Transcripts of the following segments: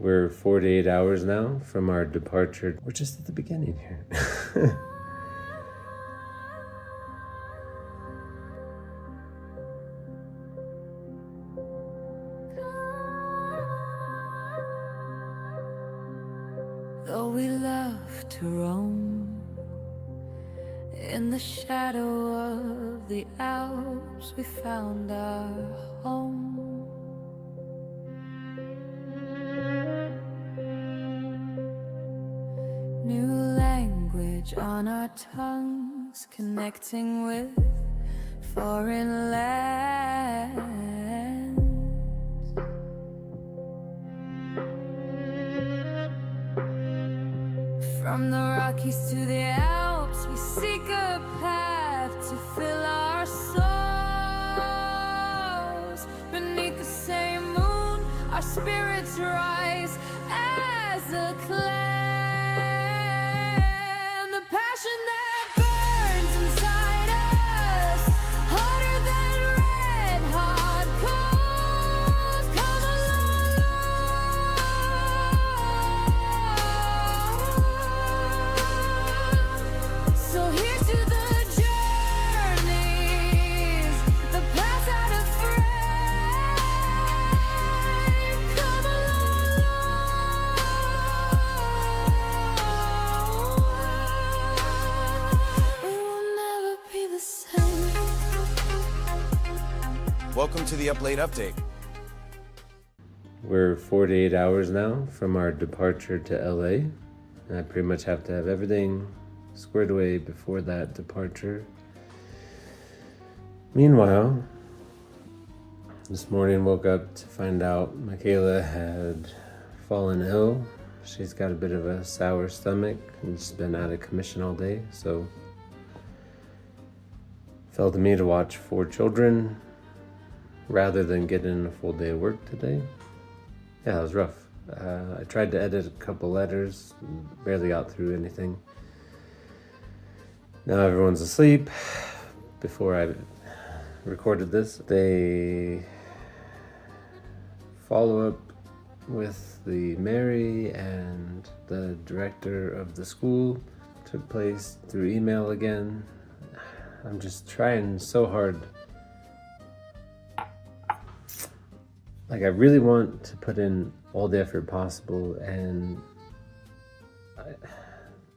We're 48 hours now from our departure. We're just at the beginning here. Though we love to roam in the shadow of the Alps, we found our home. New language on our tongues, connecting with foreign lands. From the Rockies to the Alps, we seek a path to fill our souls. Beneath the same moon, our spirits rise as a clan. The passion that burns inside us, hotter than red hot coals. Come along. So here's to the journeys, the paths out of frame. Come along. We will never be the same. Welcome to the Up Late Update. We're 48 hours now from our departure to LA. And I pretty much have to have everything squared away before that departure. Meanwhile, this morning woke up to find out Michaela had fallen ill. She's got a bit of a sour stomach and she's been out of commission all day, so fell to me to watch 4 children rather than get in a full day of work today. Yeah, it was rough. I tried to edit a couple letters, barely got through anything. Now everyone's asleep. Before I recorded this, they follow up with the Mary and the director of the school took place through email again. I'm just trying so hard. Like, I really want to put in all the effort possible, and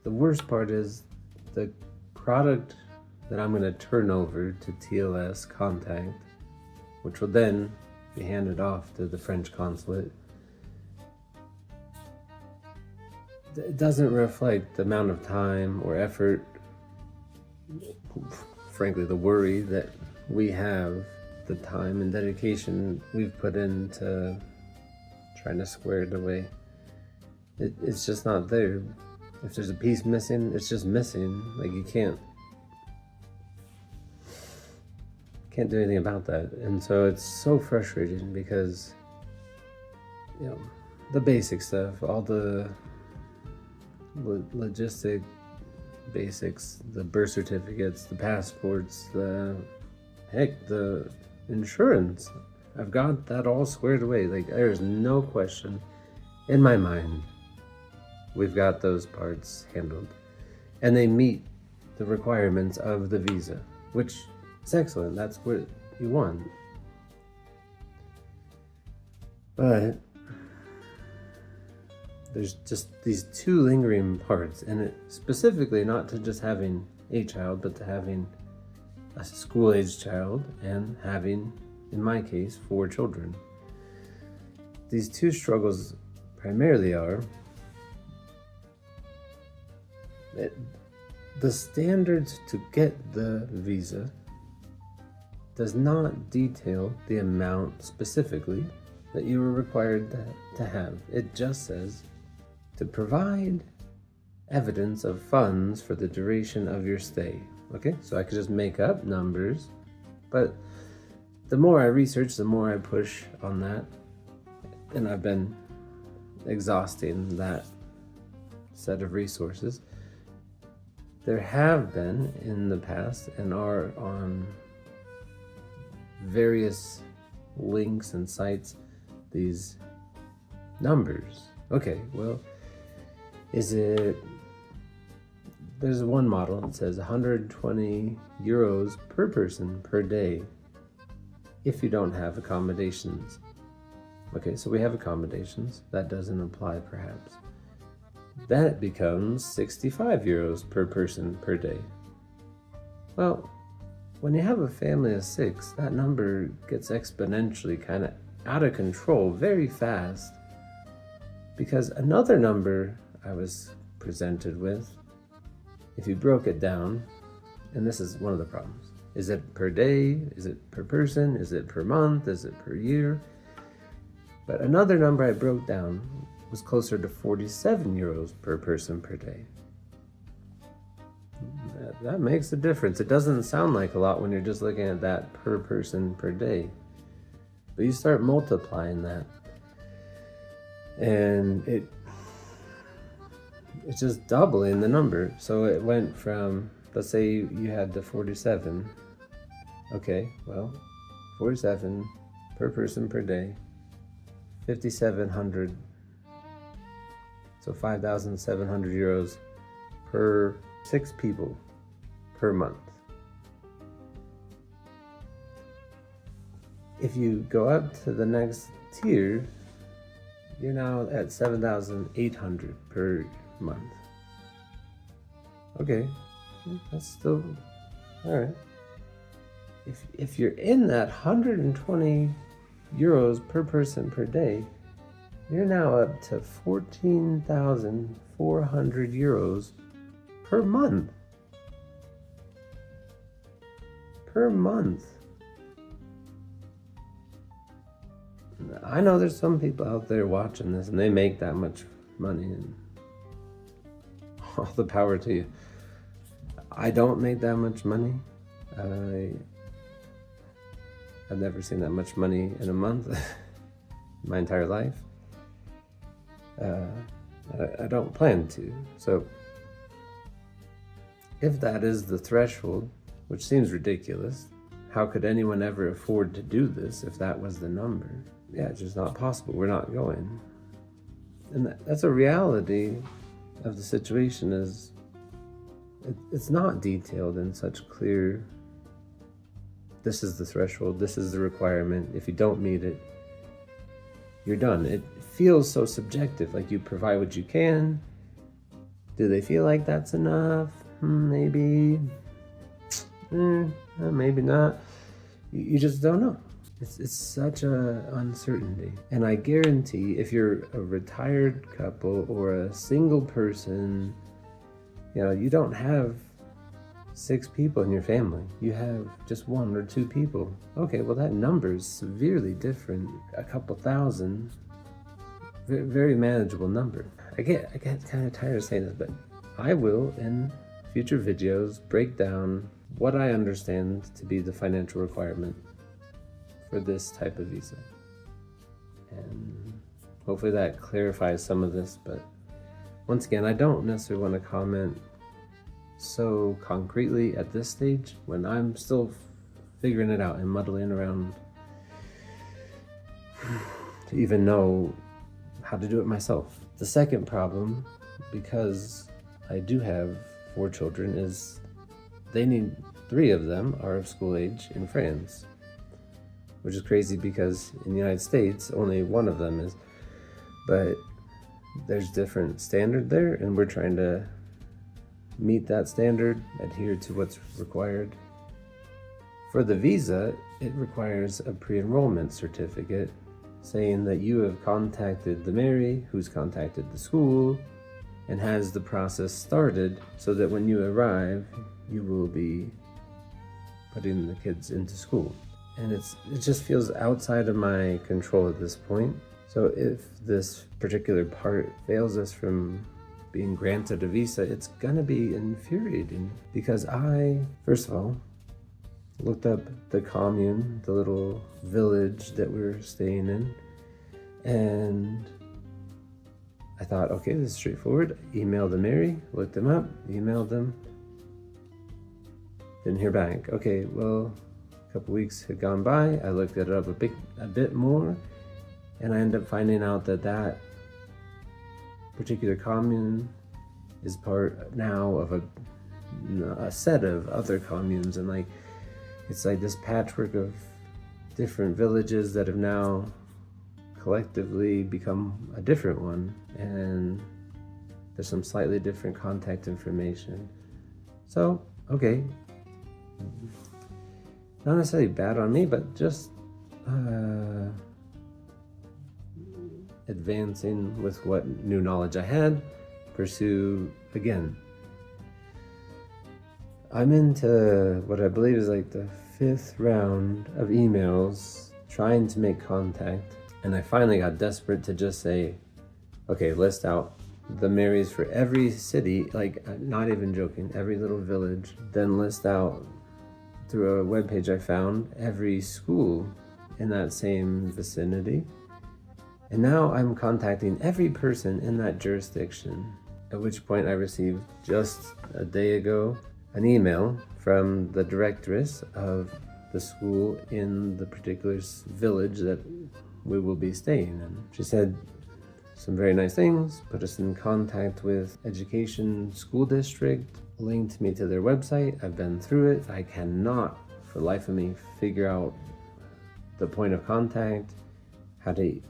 the worst part is the product that I'm going to turn over to TLS Contact, which will then be handed off to the French consulate. It doesn't reflect the amount of time or effort, frankly, the worry that we have, the time and dedication we've put into trying to square it away. It's just not there. If there's a piece missing, it's just missing. Like, you can't do anything about that. And so it's so frustrating because, you know, the basic stuff, all the logistic basics, the birth certificates, the passports, the insurance, I've got that all squared away. Like, there's no question in my mind we've got those parts handled, and they meet the requirements of the visa, which is excellent. That's what you want. But there's just these 2 lingering parts, and it specifically not to just having a child, but to having a school-age child and having, in my case, 4 children. These 2 struggles primarily are that the standards to get the visa does not detail the amount specifically that you are required to have. It just says to provide evidence of funds for the duration of your stay. Okay, so I could just make up numbers, but the more I research, the more I push on that, and I've been exhausting that set of resources. There have been in the past and are on various links and sites these numbers Okay, well, there's one model that says 120 euros per person per day if you don't have accommodations. Okay, so we have accommodations. That doesn't apply perhaps. Then it becomes 65 euros per person per day. Well, when you have a family of 6, that number gets exponentially kind of out of control very fast. Because another number I was presented with, if you broke it down, and this is one of the problems, is it per day? Is it per person? Is it per month? Is it per year? But another number I broke down was closer to 47 euros per person per day. That makes a difference. It doesn't sound like a lot when you're just looking at that per person per day. But you start multiplying that, and it's just doubling the number. So it went from, let's say you had the 47. Okay, well, 47 per person per day, 5,700. So 5,700 euros per 6 people per month. If you go up to the next tier, you're now at 7,800 per month. Okay, that's still all right. If you're in that 120 euros per person per day, you're now up to 14,400 euros per month. Per month. I know there's some people out there watching this and they make that much money, and all the power to you. I don't make that much money. I've never seen that much money in a month my entire life. I don't plan to. So if that is the threshold, which seems ridiculous, how could anyone ever afford to do this if that was the number? Yeah, it's just not possible. We're not going. And that's a reality of the situation. Is it's not detailed in such clear, this is the threshold, this is the requirement. If you don't meet it, you're done. It feels so subjective, like you provide what you can. Do they feel like that's enough? Maybe. Maybe not. You just don't know. It's such a uncertainty. And I guarantee if you're a retired couple or a single person, you don't have 6 people in your family. You have just 1 or 2 people. Okay, well that number is severely different. A couple thousand, very manageable number. I get kind of tired of saying this, but I will in future videos break down what I understand to be the financial requirement for this type of visa. And hopefully that clarifies some of this, but once again, I don't necessarily want to comment so concretely at this stage when I'm still figuring it out and muddling around to even know how to do it myself. The second problem, because I do have 4 children, is they need 3 of them are of school age in France, which is crazy because in the United States only 1 of them is, but there's different standard there, and we're trying to meet that standard, adhere to what's required. For the visa, it requires a pre-enrollment certificate saying that you have contacted the Mary, who's contacted the school, and has the process started so that when you arrive, you will be putting the kids into school. And it just feels outside of my control at this point. So if this particular part fails us from being granted a visa, it's gonna be infuriating, because I, first of all, looked up the commune, the little village that we're staying in, and I thought, okay, this is straightforward. Emailed the Mary, looked them up, emailed them, didn't hear back. Okay, well, a couple weeks had gone by, I looked it up a bit more, and I ended up finding out that particular commune is part now of a set of other communes, and like it's like this patchwork of different villages that have now collectively become a different one, and there's some slightly different contact information. So, okay, not necessarily bad on me, but just advancing with what new knowledge I had, pursue again. I'm into what I believe is like the 5th round of emails trying to make contact, and I finally got desperate to just say, okay, list out the Marys for every city, like not even joking, every little village, then list out through a webpage I found every school in that same vicinity. And now I'm contacting every person in that jurisdiction, at which point I received just a day ago an email from the directress of the school in the particular village that we will be staying in. She said some very nice things, put us in contact with education school district, linked me to their website. I've been through it. I cannot for the life of me figure out the point of contact, how to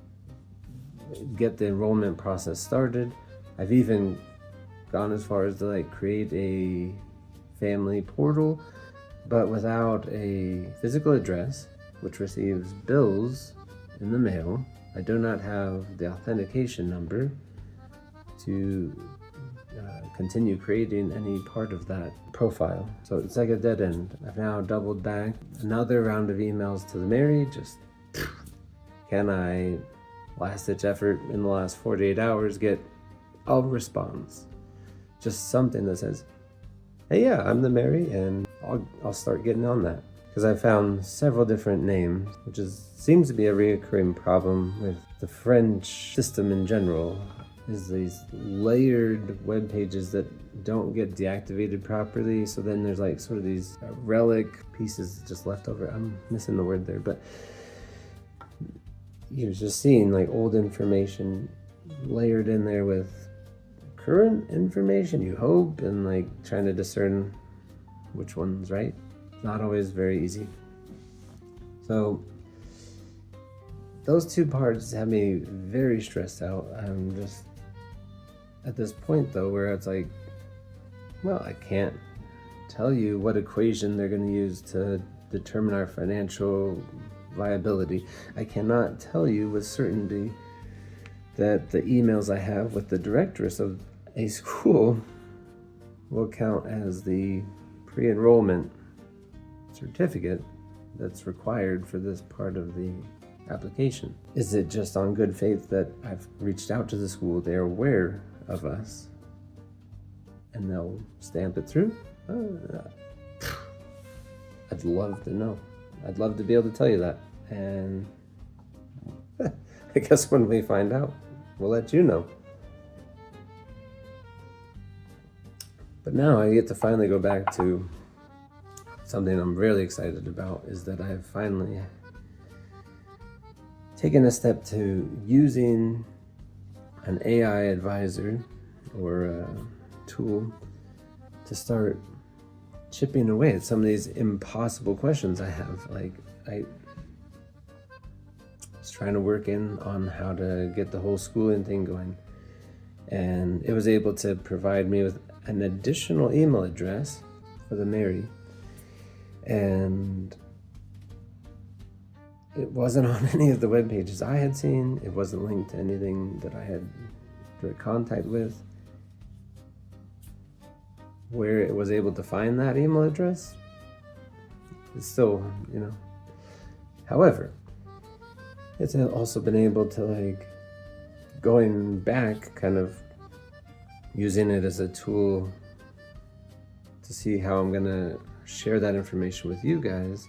get the enrollment process started. I've even gone as far as to like create a family portal, but without a physical address, which receives bills in the mail. I do not have the authentication number to continue creating any part of that profile. So it's like a dead end. I've now doubled back. Another round of emails to the Mary, just can I, last ditch effort in the last 48 hours, get a response? Just something that says, hey, yeah, I'm the Mary, and I'll start getting on that. Because I found several different names, which seems to be a recurring problem with the French system in general, is these layered web pages that don't get deactivated properly. So then there's like sort of these relic pieces just left over. I'm missing the word there, but you're just seeing like old information layered in there with current information, you hope, and like trying to discern which one's right. Not always very easy. So those two parts have me very stressed out. I'm just at this point though where it's like, well, I can't tell you what equation they're going to use to determine our financial viability. I cannot tell you with certainty that the emails I have with the directress of a school will count as the pre-enrollment certificate that's required for this part of the application. Is it just on good faith that I've reached out to the school, they're aware of us, and they'll stamp it through? I'd love to know. I'd love to be able to tell you that, and I guess when we find out, we'll let you know. But now I get to finally go back to something I'm really excited about, is that I've finally taken a step to using an AI advisor or a tool to start chipping away at some of these impossible questions I have. Like, I was trying to work in on how to get the whole schooling thing going, and it was able to provide me with an additional email address for the Mary, and it wasn't on any of the web pages I had seen. It wasn't linked to anything that I had direct contact with. Where it was able to find that email address, it's still, However, it's also been able to, like, going back, kind of using it as a tool to see how I'm gonna share that information with you guys.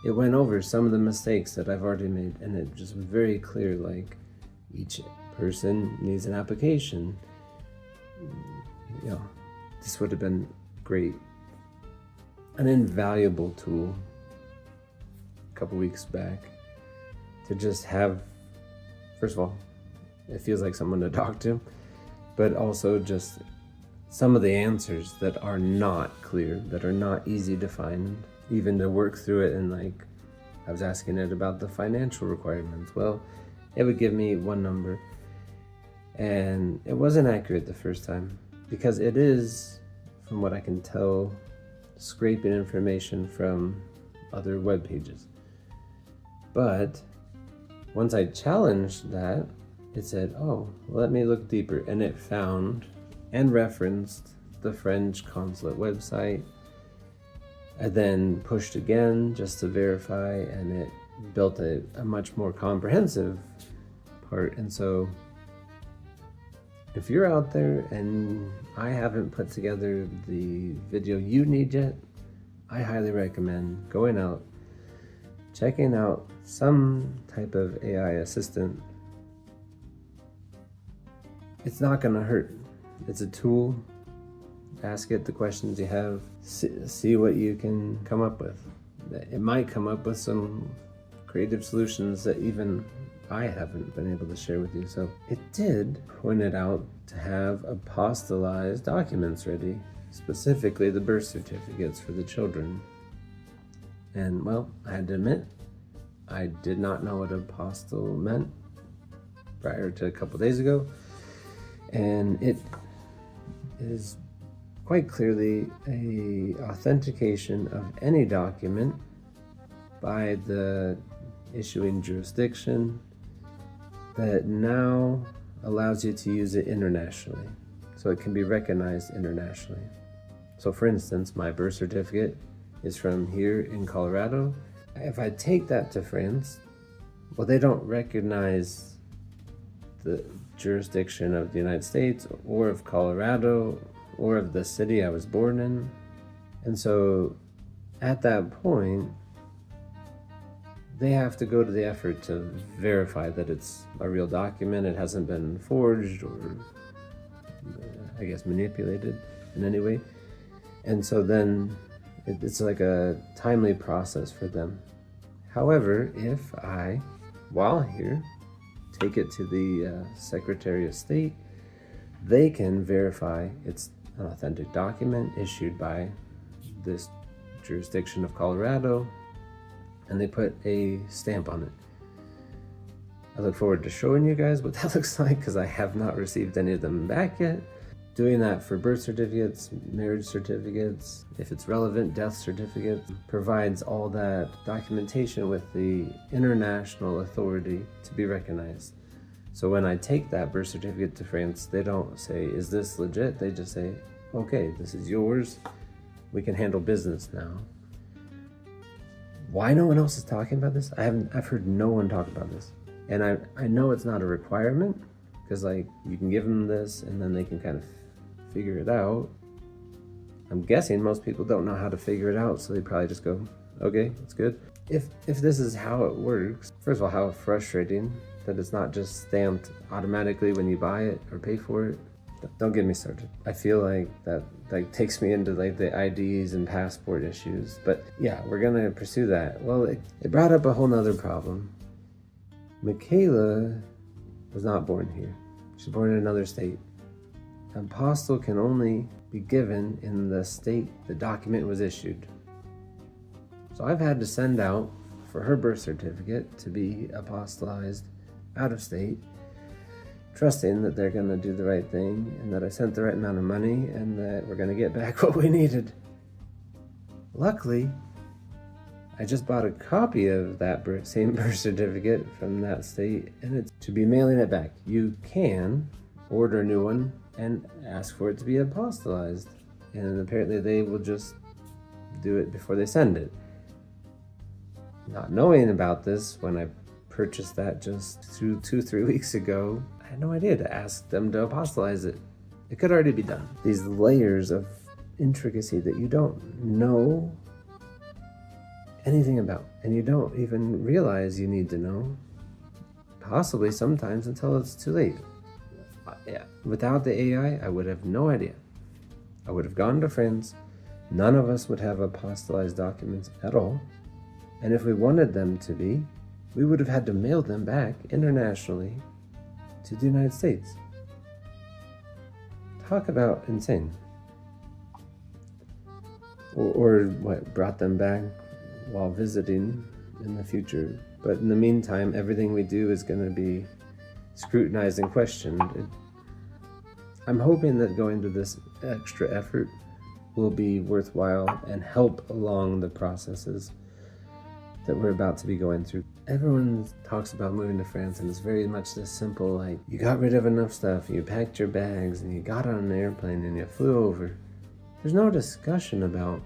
It went over some of the mistakes that I've already made, and it just was very clear, like, each person needs an application. This would have been great, an invaluable tool a couple weeks back to just have. First of all, it feels like someone to talk to, but also just some of the answers that are not clear, that are not easy to find, even to work through it. And like, I was asking it about the financial requirements. Well, it would give me one number, and it wasn't accurate the first time, because it is, from what I can tell, scraping information from other web pages. But once I challenged that, it said, oh, well, let me look deeper. And it found and referenced the French consulate website. I then pushed again just to verify, and it built a much more comprehensive part. And so if you're out there and I haven't put together the video you need yet, I highly recommend going out, checking out some type of AI assistant. It's not going to hurt. It's a tool. Ask it the questions you have. See what you can come up with. It might come up with some creative solutions that even I haven't been able to share with you. So it did point it out to have apostillized documents ready, specifically the birth certificates for the children. And well, I had to admit, I did not know what apostille meant prior to a couple days ago. And it is quite clearly a authentication of any document by the issuing jurisdiction that now allows you to use it internationally. So it can be recognized internationally. So for instance, my birth certificate is from here in Colorado. If I take that to France, well, they don't recognize the jurisdiction of the United States or of Colorado or of the city I was born in. And so at that point, they have to go to the effort to verify that it's a real document, it hasn't been forged or, I guess, manipulated in any way. And so then it's like a timely process for them. However, if I, while here, take it to the Secretary of State, they can verify it's an authentic document issued by this jurisdiction of Colorado, and they put a stamp on it. I look forward to showing you guys what that looks like, because I have not received any of them back yet. Doing that for birth certificates, marriage certificates, if it's relevant, death certificates, provides all that documentation with the international authority to be recognized. So when I take that birth certificate to France, they don't say, is this legit? They just say, okay, this is yours. We can handle business now. Why no one else is talking about this? I've heard no one talk about this. And I know it's not a requirement, because like you can give them this and then they can kind of figure it out. I'm guessing most people don't know how to figure it out, so they probably just go, okay, it's good. If this is how it works, first of all, how frustrating that it's not just stamped automatically when you buy it or pay for it. Don't get me started. I feel like that takes me into like the IDs and passport issues. But yeah, we're gonna pursue that. Well, it brought up a whole nother problem. Michaela was not born here. She was born in another state. An apostille can only be given in the state the document was issued. So I've had to send out for her birth certificate to be apostillized out of state, trusting that they're going to do the right thing and that I sent the right amount of money and that we're going to get back what we needed. Luckily, I just bought a copy of that same birth certificate from that state, and it's to be mailing it back. You can order a new one and ask for it to be apostillized, and apparently they will just do it before they send it. Not knowing about this, when I purchased that just 2-3 weeks ago, I had no idea to ask them to apostilize it. It could already be done. These layers of intricacy that you don't know anything about, and you don't even realize you need to know, possibly sometimes until it's too late. Yeah, without the AI, I would have no idea. I would have gone to France. None of us would have apostillized documents at all. And if we wanted them to be, we would have had to mail them back internationally to the United States. talk about insane. Or what brought them back while visiting in the future. But in the meantime, everything we do is going to be scrutinized and questioned. I'm hoping that going to this extra effort will be worthwhile and help along the processes that we're about to be going through. Everyone talks about moving to France, and it's very much this simple, like, you got rid of enough stuff, you packed your bags, and you got on an airplane, and you flew over. There's no discussion about,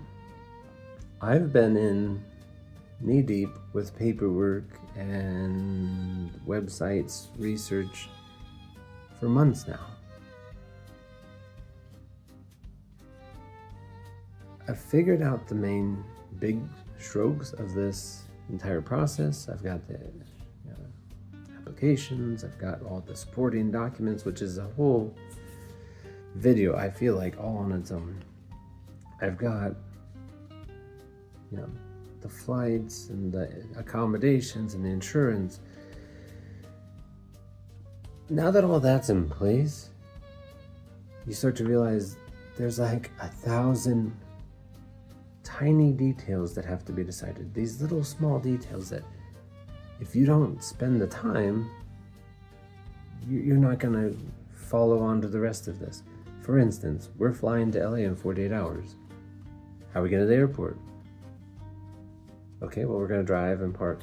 I've been in knee-deep with paperwork and websites, research for months now. I've figured out the main big strokes of this entire process. I've got the applications, I've got all the supporting documents, which is a whole video, I feel like, all on its own. I've got, the flights and the accommodations and the insurance. Now that all that's in place, you start to realize there's like 1,000 tiny details that have to be decided. These little small details that if you don't spend the time, you're not going to follow on to the rest of this. For instance, we're flying to LA in 48 hours. How are we going to the airport? Okay, well, we're going to drive and park.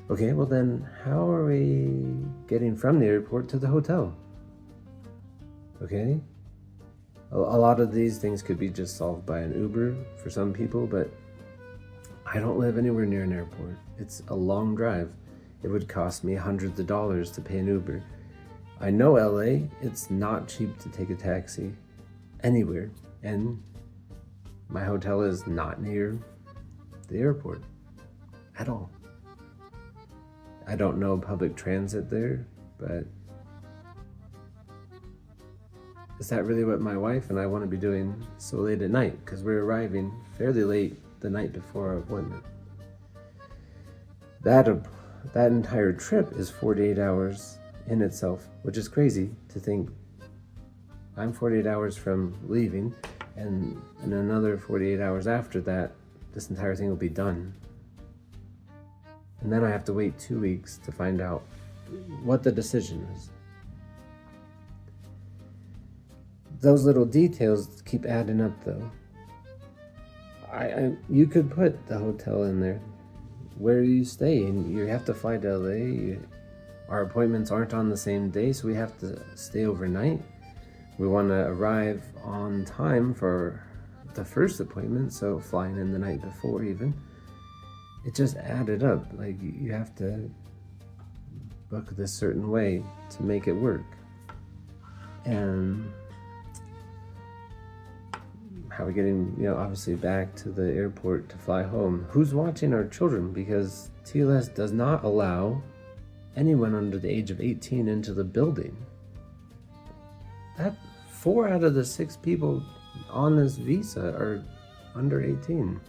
Okay, well then, how are we getting from the airport to the hotel? Okay? A lot of these things could be just solved by an Uber for some people, but I don't live anywhere near an airport. It's a long drive. It would cost me hundreds of dollars to pay an Uber. I know LA, it's not cheap to take a taxi anywhere, and my hotel is not near the airport at all. I don't know public transit there, but is that really what my wife and I want to be doing so late at night? Because we're arriving fairly late the night before our appointment. That entire trip is 48 hours in itself, which is crazy to think I'm 48 hours from leaving, and in another 48 hours after that, this entire thing will be done. And then I have to wait 2 weeks to find out what the decision is. Those little details keep adding up, though. You could put the hotel in there, where you stay, and you have to fly to LA. Our appointments aren't on the same day, so we have to stay overnight. We want to arrive on time for the first appointment, so flying in the night before even. It just added up. Like, you have to book this certain way to make it work. And how are we getting, obviously back to the airport to fly home? Who's watching our children? Because TLS does not allow anyone under the age of 18 into the building. That 4 out of the 6 people on this visa are under 18.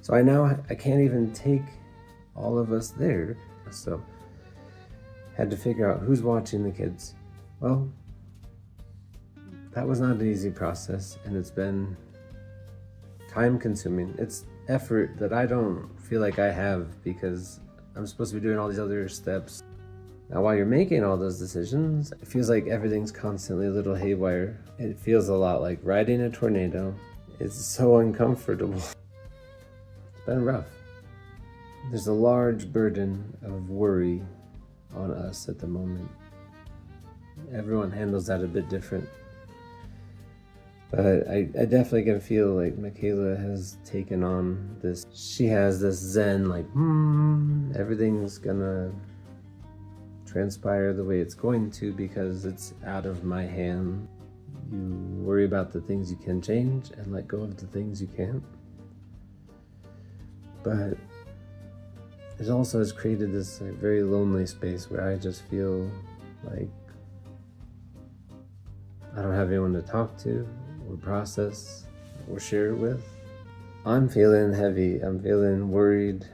So I can't even take all of us there. So had to figure out who's watching the kids. Well, that was not an easy process, and it's been time consuming. It's effort that I don't feel like I have because I'm supposed to be doing all these other steps. Now, while you're making all those decisions, it feels like everything's constantly a little haywire. It feels a lot like riding a tornado. It's so uncomfortable. It's been rough. There's a large burden of worry on us at the moment. Everyone handles that a bit different. But I definitely can feel like Michaela has taken on this. She has this zen, like, everything's gonna transpire the way it's going to because it's out of my hand. You worry about the things you can change and let go of the things you can't. But it also has created this very lonely space where I just feel like I don't have anyone to talk to or process or share with. I'm feeling heavy. I'm feeling worried,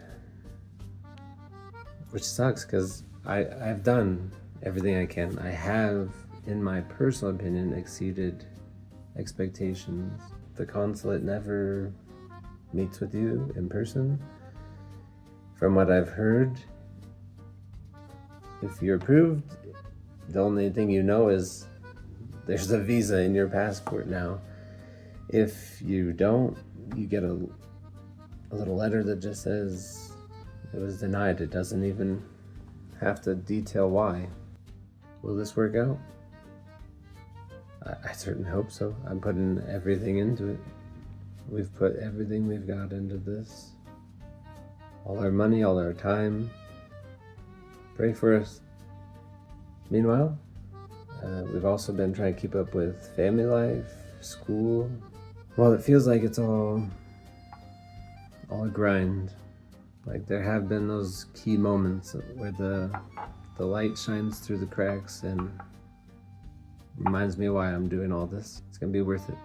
which sucks because I've done everything I can. I have in my personal opinion, exceeded expectations. The consulate never meets with you in person. From what I've heard, if you're approved, the only thing you know is there's a visa in your passport now. If you don't, you get a little letter that just says it was denied. It doesn't even have to detail why. Will this work out? I certainly hope so. I'm putting everything into it. We've put everything we've got into this. All our money, all our time. Pray for us. Meanwhile, we've also been trying to keep up with family life, school. Well, it feels like it's all a grind. Like there have been those key moments where the light shines through the cracks and reminds me why I'm doing all this. It's gonna be worth it.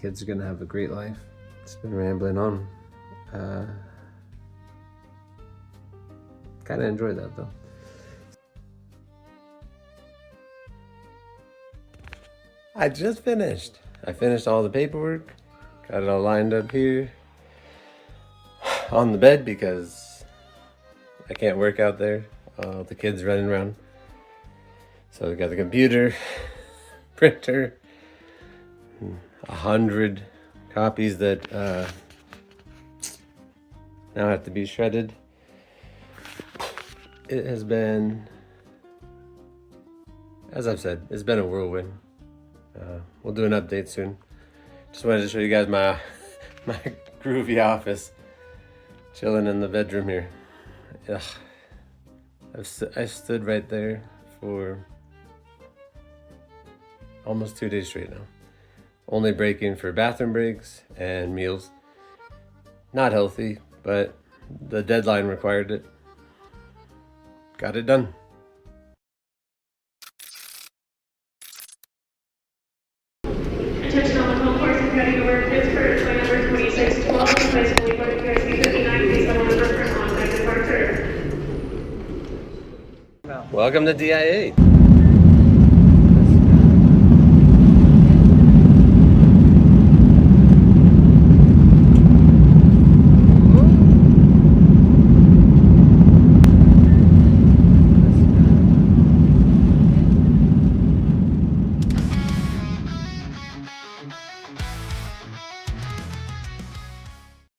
Kids are gonna have a great life. Just been rambling on. Kinda enjoy that though. I just finished. I finished all the paperwork. Got it all lined up here on the bed because I can't work out there. The kids running around. So we got the computer, printer, 100 copies that now have to be shredded. It has been, as I've said, it's been a whirlwind. We'll do an update soon. Just wanted to show you guys my groovy office. Chilling in the bedroom here. Ugh. I stood right there for almost 2 days straight now. Only breaking for bathroom breaks and meals. Not healthy, but the deadline required it. Got it done. Attention all the home course and credit over kids for flight number 2612, high school equipment PRC 59, please come on over for on-time departure. Welcome to DIA.